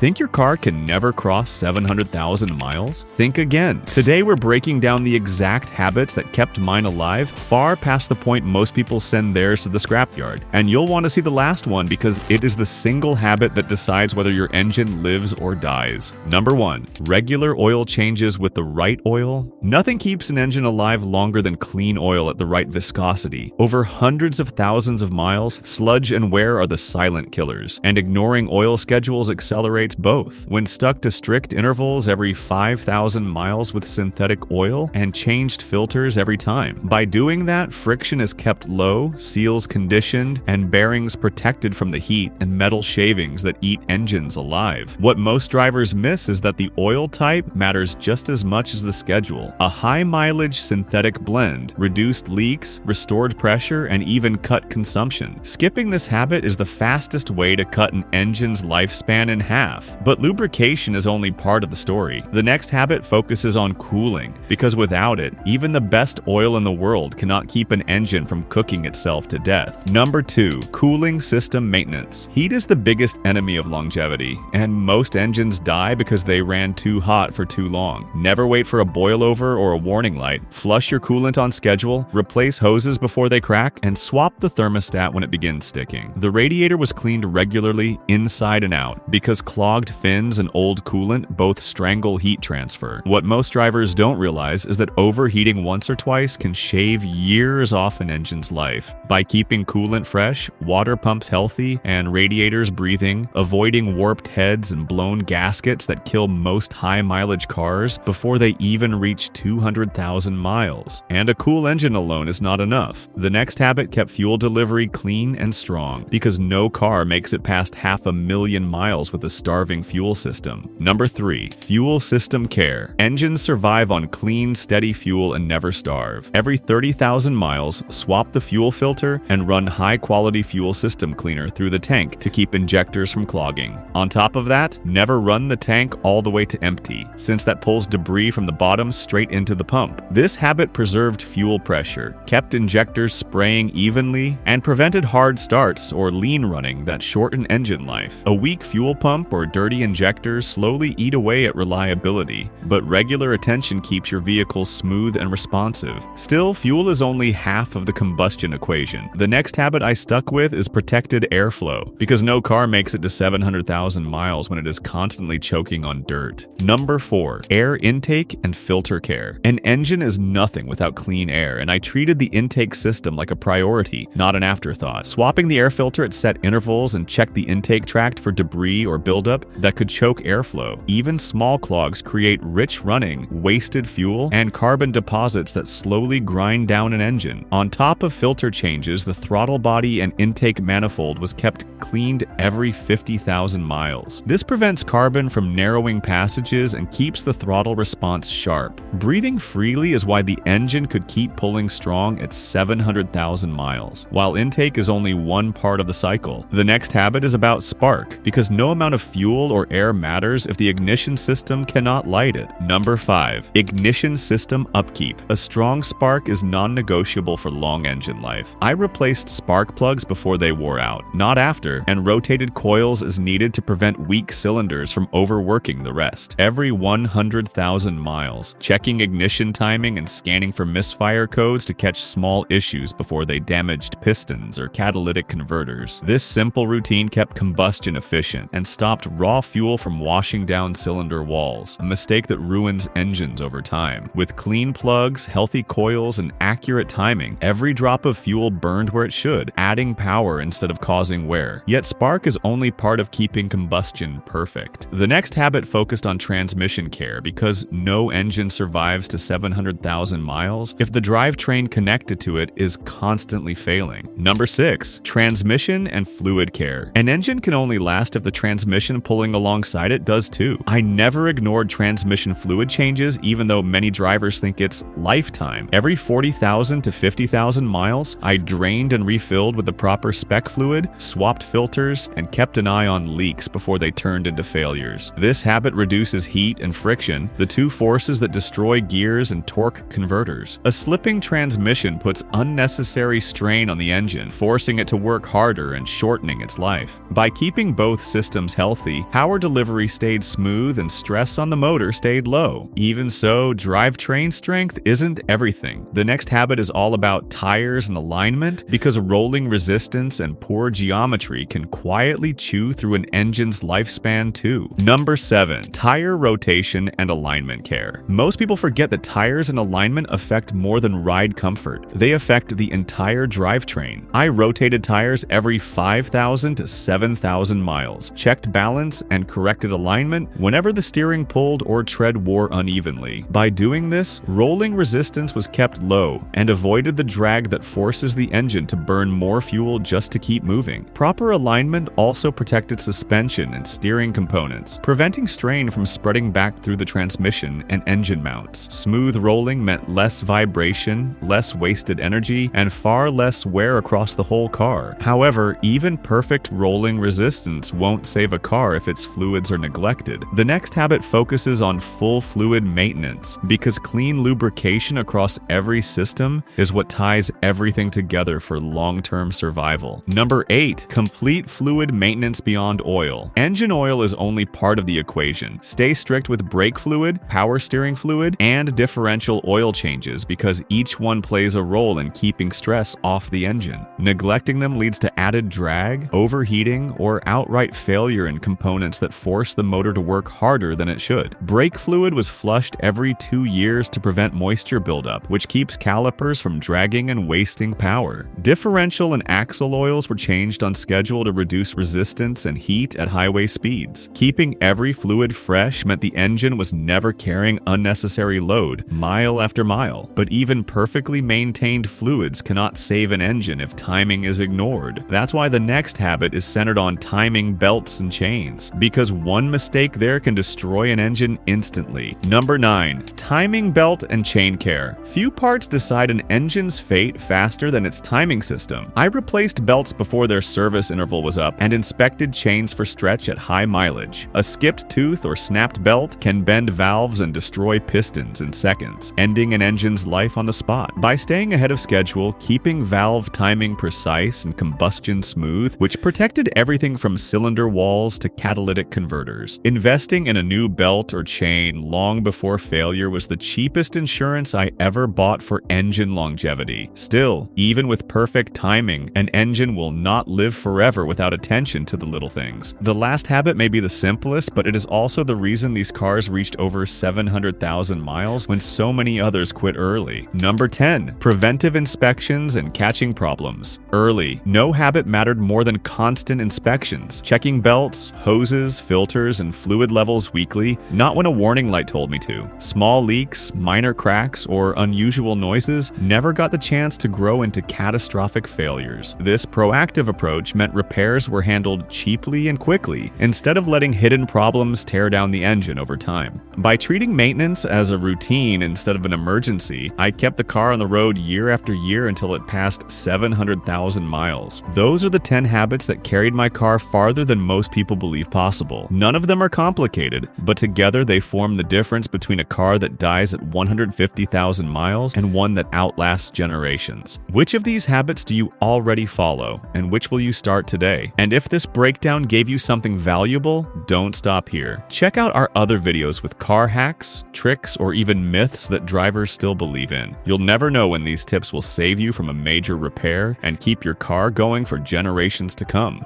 Think your car can never cross 700,000 miles? Think again. Today we're breaking down the exact habits that kept mine alive far past the point most people send theirs to the scrapyard. And you'll want to see the last one because it is the single habit that decides whether your engine lives or dies. Number 1. Regular oil changes with the right oil. Nothing keeps an engine alive longer than clean oil at the right viscosity. Over hundreds of thousands of miles, sludge and wear are the silent killers, and ignoring oil schedules accelerates both. When stuck to strict intervals every 5,000 miles with synthetic oil and changed filters every time. By doing that, friction is kept low, seals conditioned, and bearings protected from the heat and metal shavings that eat engines alive. What most drivers miss is that the oil type matters just as much as the schedule. A high-mileage synthetic blend reduced leaks, restored pressure, and even cut consumption. Skipping this habit is the fastest way to cut an engine's lifespan in half. But lubrication is only part of the story. The next habit focuses on cooling, because without it, even the best oil in the world cannot keep an engine from cooking itself to death. Number 2. Cooling system maintenance. Heat is the biggest enemy of longevity, and most engines die because they ran too hot for too long. Never wait for a boilover or a warning light. Flush your coolant on schedule, replace hoses before they crack, and swap the thermostat when it begins sticking. The radiator was cleaned regularly, inside and out, because clogged fins and old coolant both strangle heat transfer. What most drivers don't realize is that overheating once or twice can shave years off an engine's life. By keeping coolant fresh, water pumps healthy, and radiators breathing, avoiding warped heads and blown gaskets that kill most high-mileage cars before they even reach 200,000 miles. And a cool engine alone is not enough. The next habit kept fuel delivery clean and strong, because no car makes it past 500,000 miles with a starving fuel system. Number 3. Fuel system care. Engines survive on clean, steady fuel and never starve. Every 30,000 miles, swap the fuel filter and run high-quality fuel system cleaner through the tank to keep injectors from clogging. On top of that, never run the tank all the way to empty, since that pulls debris from the bottom straight into the pump. This habit preserved fuel pressure, kept injectors spraying evenly, and prevented hard starts or lean running that shorten engine life. A weak fuel pump or dirty injectors slowly eat away at reliability, but regular attention keeps your vehicle smooth and responsive. Still, fuel is only half of the combustion equation. The next habit I stuck with is protected airflow, because no car makes it to 700,000 miles when it is constantly choking on dirt. Number 4. Air intake and filter care. An engine is nothing without clean air, and I treated the intake system like a priority, not an afterthought. Swapping the air filter at set intervals and check the intake tract for debris or buildup that could choke airflow. Even small clogs create rich running, wasted fuel, and carbon deposits that slowly grind down an engine. On top of filter changes, the throttle body and intake manifold was kept cleaned every 50,000 miles. This prevents carbon from narrowing passages and keeps the throttle response sharp. Breathing freely is why the engine could keep pulling strong at 700,000 miles, while intake is only one part of the cycle. The next habit is about spark, because no amount of fuel or air matters if the ignition system cannot light it. Number 5. Ignition system upkeep. A strong spark is non-negotiable for long engine life. I replaced spark plugs before they wore out, not after, and rotated coils as needed to prevent weak cylinders from overworking the rest. Every 100,000 miles, checking ignition timing and scanning for misfire codes to catch small issues before they damaged pistons or catalytic converters. This simple routine kept combustion efficient and stopped raw fuel from washing down cylinder walls, a mistake that ruins engines over time. With clean plugs, healthy coils, and accurate timing, every drop of fuel burned where it should, adding power instead of causing wear. Yet spark is only part of keeping combustion perfect. The next habit focused on transmission care, because no engine survives to 700,000 miles if the drivetrain connected to it is constantly failing. Number 6. Transmission and fluid care. An engine can only last if the transmission pulling alongside it does too. I never ignored transmission fluid changes, even though many drivers think it's lifetime. Every 40,000 to 50,000 miles, I drained and refilled with the proper spec fluid, swapped filters, and kept an eye on leaks before they turned into failures. This habit reduces heat and friction, the two forces that destroy gears and torque converters. A slipping transmission puts unnecessary strain on the engine, forcing it to work harder and shortening its life. By keeping both systems healthy, healthy, power delivery stayed smooth and stress on the motor stayed low. Even so, drivetrain strength isn't everything. The next habit is all about tires and alignment, because rolling resistance and poor geometry can quietly chew through an engine's lifespan too. Number 7. Tire rotation and alignment care. Most people forget that tires and alignment affect more than ride comfort. They affect the entire drivetrain. I rotated tires every 5,000 to 7,000 miles, checked balance and corrected alignment whenever the steering pulled or tread wore unevenly. By doing this, rolling resistance was kept low and avoided the drag that forces the engine to burn more fuel just to keep moving. Proper alignment also protected suspension and steering components, preventing strain from spreading back through the transmission and engine mounts. Smooth rolling meant less vibration, less wasted energy, and far less wear across the whole car. However, even perfect rolling resistance won't save a car if its fluids are neglected. The next habit focuses on full fluid maintenance, because clean lubrication across every system is what ties everything together for long-term survival. Number 8. Complete fluid maintenance beyond oil. Engine oil is only part of the equation. Stay strict with brake fluid, power steering fluid, and differential oil changes, because each one plays a role in keeping stress off the engine. Neglecting them leads to added drag, overheating, or outright failure in components that force the motor to work harder than it should. Brake fluid was flushed every 2 years to prevent moisture buildup, which keeps calipers from dragging and wasting power. Differential and axle oils were changed on schedule to reduce resistance and heat at highway speeds. Keeping every fluid fresh meant the engine was never carrying unnecessary load, mile after mile. But even perfectly maintained fluids cannot save an engine if timing is ignored. That's why the next habit is centered on timing belts and chains, because one mistake there can destroy an engine instantly. Number 9. Timing belt and chain care. Few parts decide an engine's fate faster than its timing system. I replaced belts before their service interval was up and inspected chains for stretch at high mileage. A skipped tooth or snapped belt can bend valves and destroy pistons in seconds, ending an engine's life on the spot. By staying ahead of schedule, keeping valve timing precise and combustion smooth, which protected everything from cylinder walls to catalytic converters. Investing in a new belt or chain long before failure was the cheapest insurance I ever bought for engine longevity. Still, even with perfect timing, an engine will not live forever without attention to the little things. The last habit may be the simplest, but it is also the reason these cars reached over 700,000 miles when so many others quit early. Number 10. Preventive inspections and catching problems. Early, no habit mattered more than constant inspections. Checking belts, hoses, filters, and fluid levels weekly, not when a warning light told me to. Small leaks, minor cracks, or unusual noises never got the chance to grow into catastrophic failures. This proactive approach meant repairs were handled cheaply and quickly, instead of letting hidden problems tear down the engine over time. By treating maintenance as a routine instead of an emergency, I kept the car on the road year after year until it passed 700,000 miles. Those are the 10 habits that carried my car farther than most people believe possible. None of them are complicated, but together they form the difference between a car that dies at 150,000 miles and one that outlasts generations. Which of these habits do you already follow, and which will you start today? And if this breakdown gave you something valuable, don't stop here. Check out our other videos with car hacks, tricks, or even myths that drivers still believe in. You'll never know when these tips will save you from a major repair and keep your car going for generations to come.